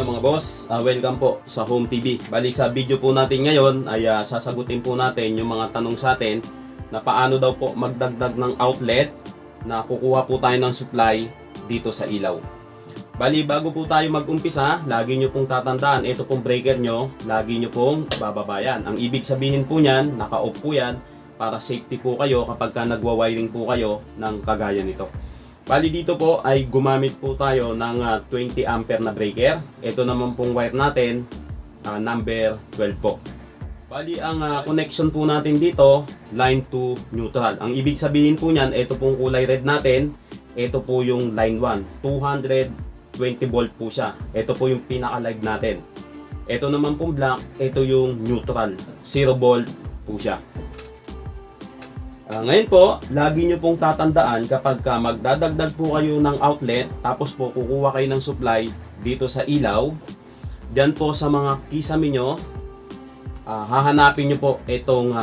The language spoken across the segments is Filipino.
inyo mga boss, welcome po sa Home TV. Bali sa video po natin ngayon ay sasagutin po natin yung mga tanong sa atin na paano daw po magdagdag ng outlet na kukuha po tayo ng supply dito sa ilaw. Bali bago po tayo mag-umpisa, lagi nyo pong tatandaan, ito pong breaker nyo, lagi nyo pong bababayan. Ang ibig sabihin po niyan, naka-off po yan para safety po kayo kapag ka nagwa-wiring po kayo ng kagaya nito. Bali dito po ay gumamit po tayo ng 20 ampere na breaker. Ito naman pong wire natin, number 12 po. Bali ang connection po natin dito, line to neutral. Ang ibig sabihin po niyan, ito pong kulay red natin, ito po yung line 1, 220 volt po siya. Ito po yung pinaka-live natin. Ito naman pong black, ito yung neutral, 0 volt po siya. Ngayon po, lagi nyo pong tatandaan kapag magdadagdag po kayo ng outlet, tapos po kukuha kayo ng supply dito sa ilaw, dyan po sa mga kisame nyo, hahanapin nyo po itong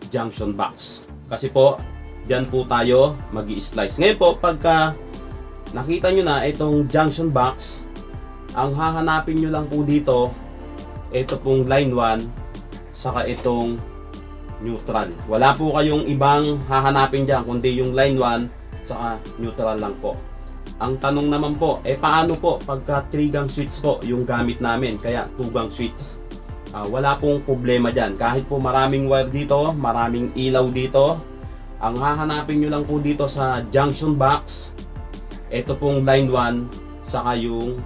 junction box. Kasi po, dyan po tayo mag-i-slice. Ngayon po, pagka nakita nyo na itong junction box, ang hahanapin nyo lang po dito, ito pong line 1, saka itong neutral. Wala po kayong ibang hahanapin dyan, kundi yung line 1 saka neutral lang po. Ang tanong naman po, paano po pagka 3-gang switch po yung gamit namin, kaya 2-gang switch? Wala pong problema dyan. Kahit po maraming wire dito, maraming ilaw dito, ang hahanapin nyo lang po dito sa junction box, ito pong line 1 saka yung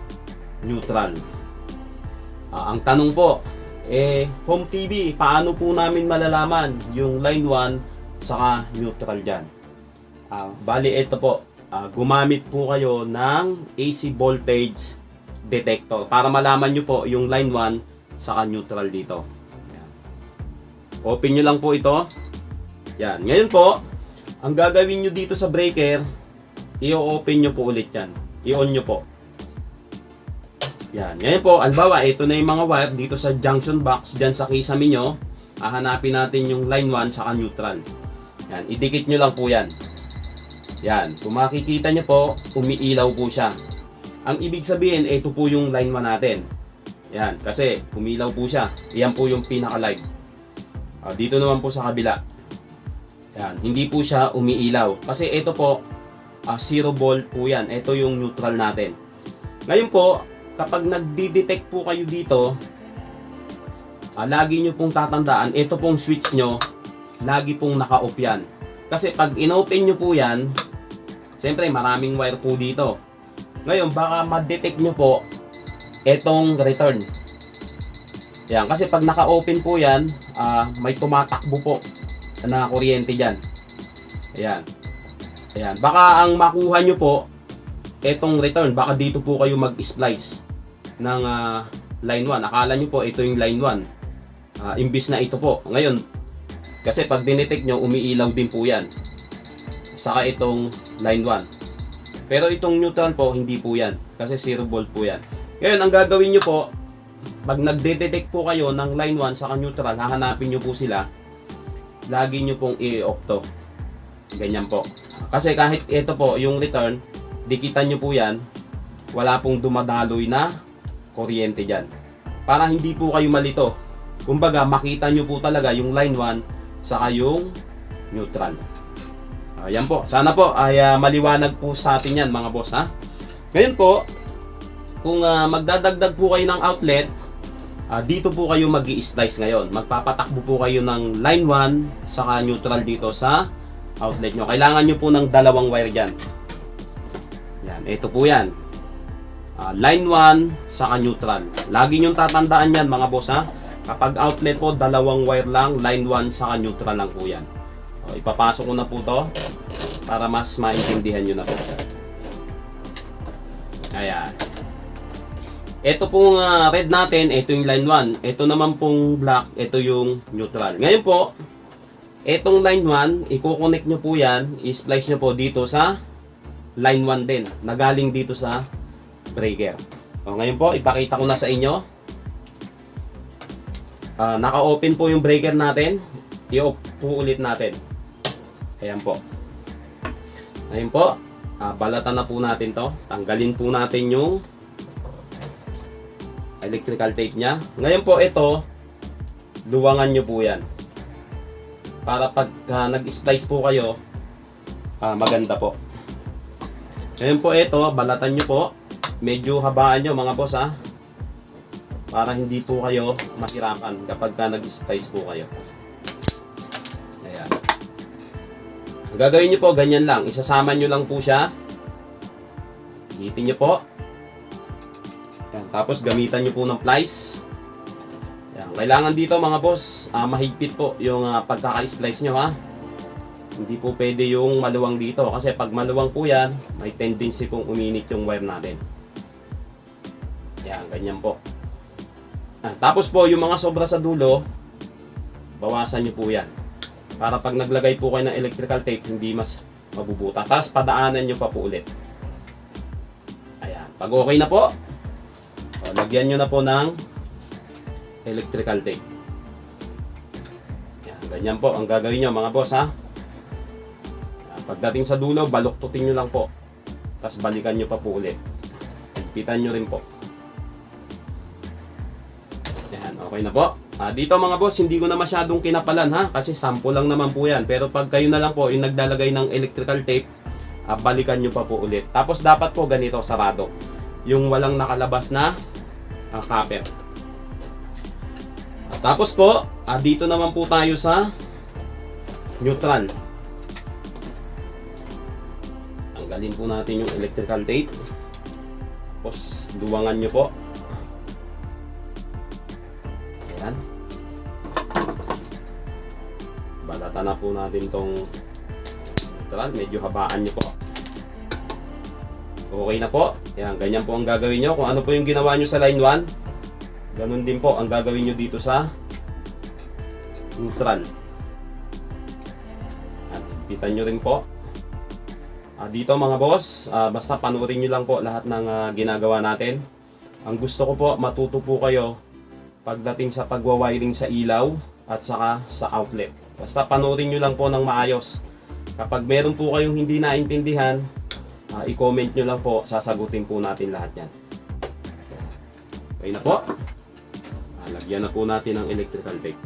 neutral. Ang tanong po, Home TV, paano po namin malalaman yung line 1 saka neutral dyan? Bali ito po, gumamit po kayo ng AC voltage detector para malaman nyo po yung line 1 saka neutral dito. Yan. Open nyo lang po ito. Yan. Ngayon po, ang gagawin nyo dito sa breaker, i-open nyo po ulit yan. I-on nyo po. Yan. Ngayon po, albawa, ito na yung mga wire dito sa junction box, dyan sa kisame nyo. Hahanapin natin yung line 1 saka neutral. Yan. Idikit nyo lang po yan. Yan. Kung makikita nyo po, umiilaw po siya. Ang ibig sabihin, ito po yung line 1 natin. Yan. Kasi, umiilaw po siya. Yan po yung pinaka-live. Dito naman po sa kabila. Yan. Hindi po siya umiilaw. Kasi ito po, 0 volt po yan. Ito yung neutral natin. Ngayon po, kapag nagdi-detect po kayo dito, lagi nyo pong tatandaan, ito pong switch nyo, lagi pong naka-off yan. Kasi pag in-open nyo po yan, siyempre maraming wire po dito. Ngayon, baka ma-detect nyo po itong return. Yan, kasi pag naka-open po yan, may tumatakbo po na kuryente dyan. Ayan. Ayan. Baka ang makuha nyo po, etong return, baka dito po kayo mag-splice ng line 1. Akala nyo po ito yung line 1. Imbis na ito po. Ngayon, kasi pag dinetect nyo, umiilaw din po yan. Saka itong line 1. Pero itong neutral po, hindi po yan. Kasi 0 volt po yan. Ngayon, ang gagawin nyo po, pag nagde-detect po kayo ng line 1 saka neutral, hahanapin nyo po sila, lagi nyo pong i-off to. Ganyan po. Kasi kahit ito po, yung return, dikitan nyo po yan, wala pong dumadaloy na kuryente dyan. Para hindi po kayo malito. Kumbaga, makita nyo po talaga yung line 1 saka yung neutral. Ayan po. Sana po ay maliwanag po sa atin yan mga boss ha. Ngayon po, kung magdadagdag po kayo ng outlet, dito po kayo mag-i-slice ngayon. Magpapatakbo po kayo ng line 1 saka neutral dito sa outlet nyo. Kailangan nyo po ng dalawang wire dyan. Yan, ito po yan. Line 1 saka neutral. Lagi nyo tatandaan yan mga boss ha. Kapag outlet po, dalawang wire lang, line 1 saka neutral lang po yan. Ipapasok ko na po to para mas maintindihan nyo na po. Ayan. Ito pong red natin, ito yung line 1. Ito naman pong black, ito yung neutral. Ngayon po, itong line 1, i-connect nyo po yan, i-splice nyo po dito sa line 1 din, nagaling dito sa breaker. Ngayon po, ipakita ko na sa inyo. Naka-open po yung breaker natin. I-off po ulit natin. Ayan po. Ngayon po, balatan na po natin to. Tanggalin po natin yung electrical tape niya. Ngayon po ito, luwangan nyo po yan. Para pag nag-splice po kayo, maganda po. Ngayon po ito, balatan nyo po. Medyo habaan nyo mga boss ha. Para hindi po kayo mahirapan kapag nag-splice po kayo. Ayan. Ang gagawin nyo po, ganyan lang. Isasama nyo lang po siya. Hihitin nyo po. Ayan. Tapos gamitan nyo po ng plies. Ayan. Kailangan dito mga boss, mahigpit po yung pagkaka-splice nyo ha. Hindi po pwede yung maluwang dito. Kasi pag maluwang po yan, may tendency pong uminit yung wire natin. Ayan, ganyan po. Tapos po, yung mga sobra sa dulo, bawasan nyo po yan. Para pag naglagay po kayo ng electrical tape, hindi mas mabubuta. Tapos padaanan nyo pa po ulit. Ayan. Pag okay na po, lagyan nyo na po ng electrical tape. Ayan. Ganyan po ang gagawin nyo mga boss ha. Ayan. Pagdating sa dulo, baluktutin nyo lang po. Tapos balikan nyo pa po ulit. Higpitan nyo rin po. Okay na po. Dito mga boss, hindi ko na masyadong kinapalan ha. Kasi sample lang naman po yan. Pero pag kayo na lang po yung naglalagay ng electrical tape, balikan nyo pa po ulit. Tapos dapat po ganito, sarado. Yung walang nakalabas na copper. Tapos po, dito naman po tayo sa neutral. Tanggalin po natin yung electrical tape. Tapos luwangan nyo po. Ayan. Balatan na po natin tong neutral. Medyo habaan nyo po. Okay na po. Ayan, ganyan po ang gagawin nyo. Kung ano po yung ginawa nyo sa line 1, ganun din po ang gagawin nyo dito sa neutral. Ayan, hipitan nyo rin po. Dito mga boss, basta panoorin nyo lang po lahat ng ginagawa natin. Ang gusto ko po, matuto po kayo pagdating sa pagwa-wiring sa ilaw at saka sa outlet. Basta panoorin nyo lang po ng maayos. Kapag meron po kayong hindi naintindihan, i-comment nyo lang po, sasagutin po natin lahat yan. Okay na po. Lagyan na po natin ng electrical tape.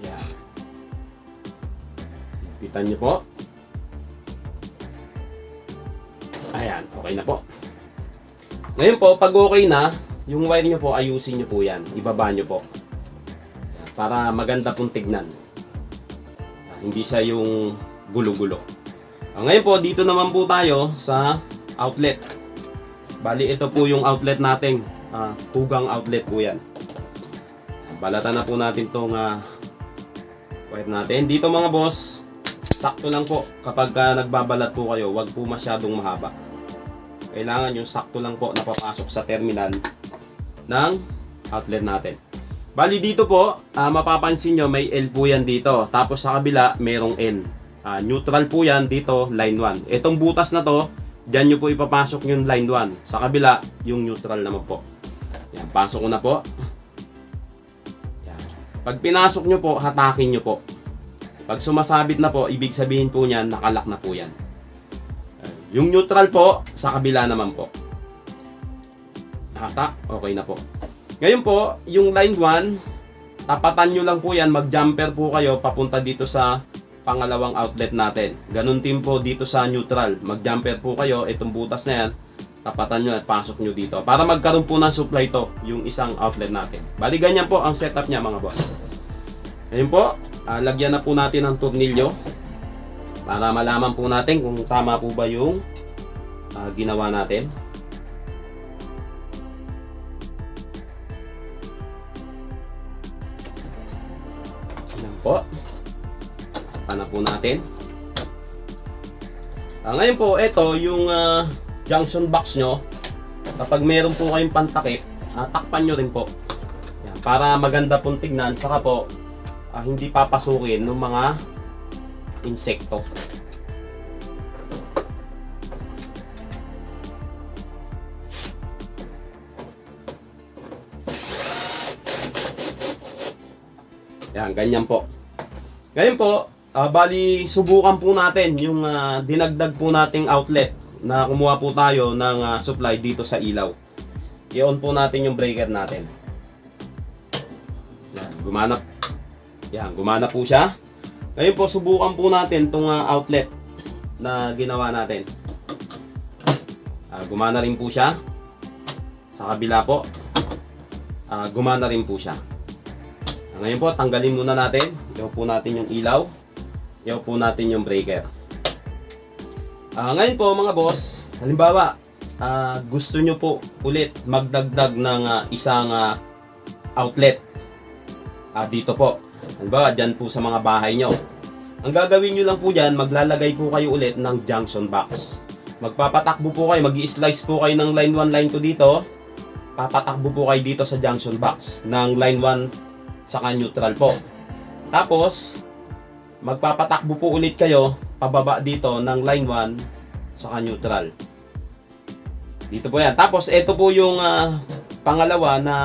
Yan. Hipitan nyo po. Ayan, okay na po. Ngayon po, pag okay na, yung wire nyo po, ayusin nyo po yan. Ibaba nyo po. Para maganda pong tignan. Hindi siya yung gulo-gulo. Ngayon po, dito naman po tayo sa outlet. Bali, ito po yung outlet natin. Tugang outlet po yan. Balatan na po natin itong wire natin. Dito mga boss, sakto lang po. Kapag nagbabalat po kayo, wag po masyadong mahaba. Kailangan yung sakto lang po napapasok sa terminal ng outlet natin. Bali dito po, mapapansin nyo may L po yan dito. Tapos sa kabila, merong N. Neutral po yan dito, line 1. Itong butas na to, dyan nyo po ipapasok yung line 1. Sa kabila, yung neutral naman po. Yan, pasok ko na po. Yan. Pag pinasok nyo po, hatakin nyo po. Pag sumasabit na po, ibig sabihin po niyan, nakalak na po yan. Yung neutral po, sa kabila naman po. Hatak, okay na po. Ngayon po, yung line 1, tapatan nyo lang po yan, mag-jumper po kayo papunta dito sa pangalawang outlet natin. Ganun din po dito sa neutral. Mag-jumper po kayo, itong butas na yan, tapatan nyo at pasok nyo dito. Para magkaroon po ng supply to, yung isang outlet natin. Bali ganyan po ang setup niya mga boss. Ngayon po, lagyan na po natin ng tornilyo. Para malaman po natin kung tama po ba yung ginawa natin. Yan po. Saka po natin. Ngayon po, ito yung junction box nyo. Kapag meron po kayong pantakip, takpan nyo rin po. Yan, para maganda pong tignan. Saka po, hindi papasukin ng mga insekto. Yan, ganyan po. Ngayon po, bali subukan po natin yung dinagdag po nating outlet. na kumuha po tayo ng supply dito sa ilaw. I-on po natin yung breaker natin. Yan, gumana. Yan, gumana po siya. Ngayon po, subukan po natin itong outlet na ginawa natin. Gumana rin po siya. Sa kabila po, gumana rin po siya. Ngayon po, tanggalin muna natin. Iyaw po natin yung ilaw. Iyaw po natin yung breaker. Ngayon po mga boss, halimbawa, gusto nyo po ulit magdagdag ng isang outlet. Dito po. Halimbawa, dyan po sa mga bahay nyo. Ang gagawin nyo lang po dyan, maglalagay po kayo ulit ng junction box. Magpapatakbo po kayo, mag-i-slice po kayo ng line 1, line 2 dito. Papatakbo po kayo dito sa junction box ng line 1 saka neutral po. Tapos, magpapatakbo po ulit kayo pababa dito ng line 1 saka neutral. Dito po yan. Tapos, ito po yung pangalawa na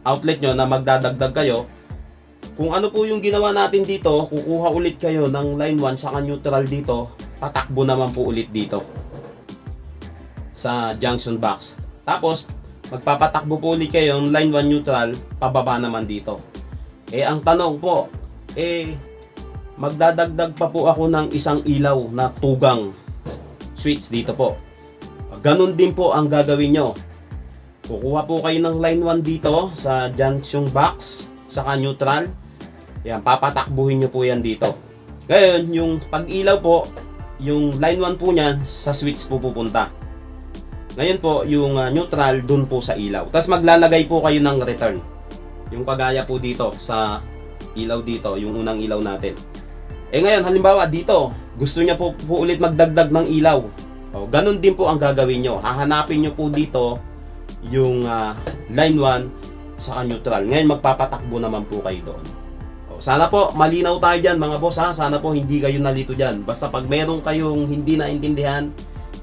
outlet nyo na magdadagdag kayo. Kung ano po yung ginawa natin dito, kukuha ulit kayo ng line 1 saka neutral dito, tatakbo naman po ulit dito sa junction box. Tapos, magpapatakbo po ulit kayo ng line 1 neutral, pababa naman dito. Ang tanong po, magdadagdag pa po ako ng isang ilaw na tugang switch dito po. Ganon din po ang gagawin nyo. Kukuha po kayo ng line 1 dito sa junction box, saka neutral. Yan, papatakbuhin nyo po yan dito. Ngayon, yung pag-ilaw po, yung line 1 po niyan, sa switch po pupunta. Ngayon po, yung neutral, dun po sa ilaw. Tapos maglalagay po kayo ng return. Yung kagaya po dito, sa ilaw dito, yung unang ilaw natin. Ngayon, halimbawa dito, gusto niya po ulit magdagdag ng ilaw. Ganun din po ang gagawin nyo. Hahanapin nyo po dito yung line 1 saka neutral. Ngayon, magpapatakbo naman po kayo doon. Sana po malinaw tayo dyan mga boss ha. Sana po hindi kayo nalito dyan. Basta pag meron kayong hindi naintindihan,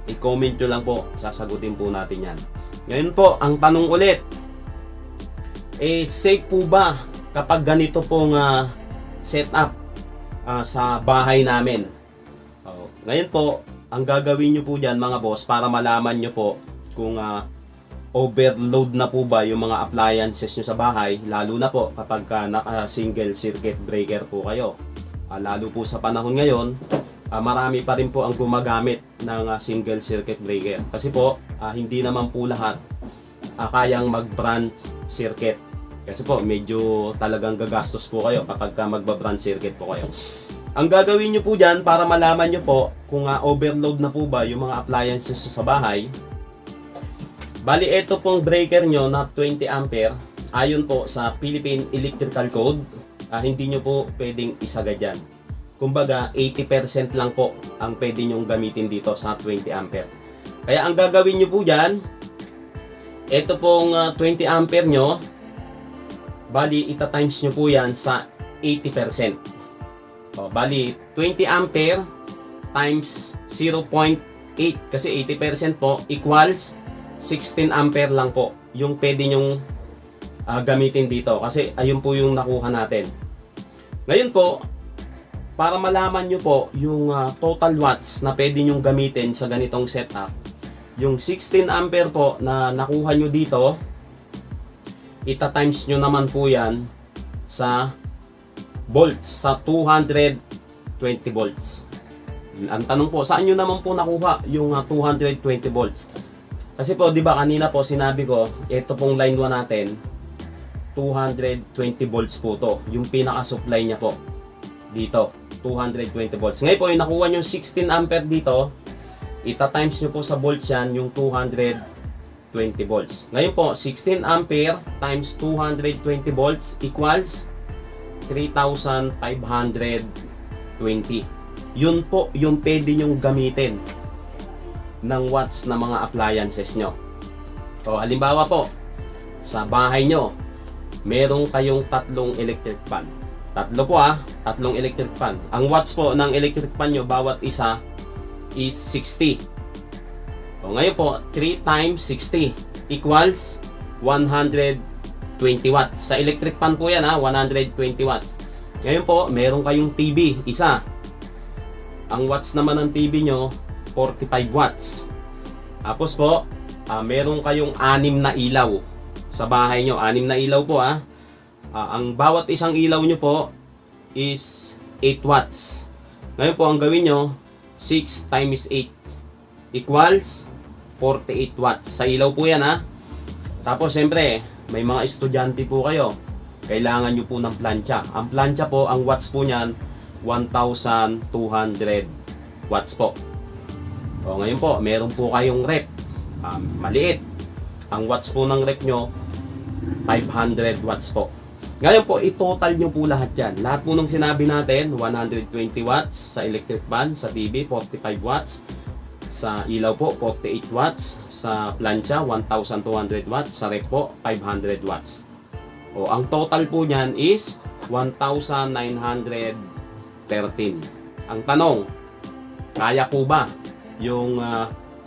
i-comment nyo lang po. Sasagutin po natin yan. Ngayon po, ang tanong ulit. Safe po ba kapag ganito pong setup sa bahay namin? Ngayon po, ang gagawin nyo po dyan mga boss para malaman nyo po kung overload na po ba yung mga appliances nyo sa bahay, lalo na po kapag naka-single circuit breaker po kayo. Lalo po sa panahon ngayon, marami pa rin po ang gumagamit ng single circuit breaker. Kasi po, hindi naman po lahat kayang mag-branch circuit. Kasi po, medyo talagang gagastos po kayo kapag magba-branch circuit po kayo. Ang gagawin nyo po dyan para malaman nyo po kung overload na po ba yung mga appliances sa bahay. Bali, ito pong breaker nyo na 20 ampere, ayon po sa Philippine Electrical Code, hindi nyo po pwedeng isagad yan. Kumbaga, 80% lang po ang pwede nyong gamitin dito sa 20 ampere. Kaya ang gagawin nyo po dyan, ito pong 20 ampere nyo, bali, ita-times nyo po yan sa 80%. Bali, 20 ampere times 0.8, kasi 80% po equals 16 ampere lang po yung pwede nyong gamitin dito, kasi ayun po yung nakuha natin. Ngayon po, para malaman nyo po yung total watts na pwede nyong gamitin sa ganitong setup, yung 16 ampere po na nakuha nyo dito, ita-times nyo naman po yan sa volts, sa 220 volts. Ang tanong po, saan nyo naman po nakuha yung 220 volts? Kasi po, di ba kanina po sinabi ko, ito pong line 1 natin, 220 volts po to. Yung pinaka-supply niya po, dito, 220 volts. Ngayon po, yung nakuha yung 16 ampere dito, ita-times nyo po sa volts yan, yung 220 volts. Ngayon po, 16 ampere times 220 volts equals 3,520. Yun po yung pwede nyong gamitin ng watts na mga appliances nyo. Halimbawa po, sa bahay nyo, meron kayong tatlong electric fan. Tatlo po tatlong electric fan. Ang watts po ng electric fan nyo, bawat isa is 60. Ngayon po, 3 times 60 equals 120 watts. Sa electric fan po yan 120 watts. Ngayon po, meron kayong TV, isa. Ang watts naman ng TV nyo, 45 watts. Tapos po, meron kayong 6 na ilaw sa bahay nyo. 6 na ilaw po ang bawat isang ilaw nyo po is 8 watts. Ngayon po ang gawin nyo, 6 times 8 equals 48 watts. Sa ilaw po yan Tapos siyempre, may mga estudyante po kayo. Kailangan nyo po ng plancha. Ang plancha po, ang watts po nyan, 1,200 watts po. O ngayon po, meron po kayong rep. Maliit. Ang watts po ng rep nyo, 500 watts po. Ngayon po, i-total nyo po lahat yan. Lahat po nung sinabi natin, 120 watts sa electric fan, sa TV, 45 watts. Sa ilaw po, 48 watts. Sa plancha, 1,200 watts. Sa rep po, 500 watts. O, ang total po niyan is 1,913. Ang tanong, kaya po ba yung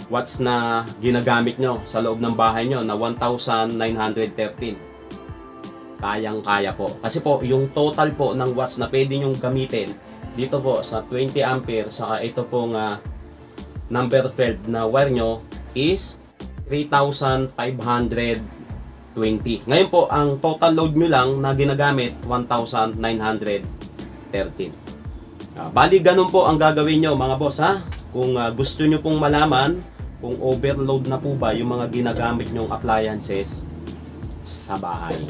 watts na ginagamit nyo sa loob ng bahay nyo na 1,913? Kayang-kaya po. Kasi po, yung total po ng watts na pwede nyong gamitin dito po sa 20 ampere saka ito pong number 12 na wire nyo is 3,520. Ngayon po, ang total load nyo lang na ginagamit 1,913. Bali, ganun po ang gagawin nyo mga boss Kung gusto nyo pong malaman kung overload na po ba yung mga ginagamit nyong appliances sa bahay.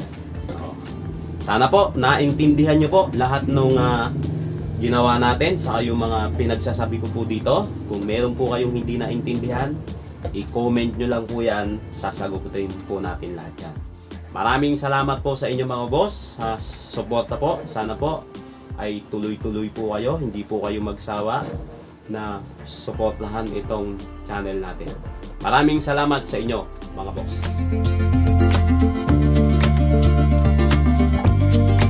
Sana po naintindihan nyo po lahat ng ginawa natin saka yung mga pinagsasabi ko po dito. Kung meron po kayong hindi naintindihan, i-comment nyo lang po yan, sasagutin po natin lahat yan. Maraming salamat po sa inyo mga boss sa suporta po. Sana po ay tuloy-tuloy po kayo, hindi po kayo magsawa na suportahan itong channel natin. Maraming salamat sa inyo mga boss.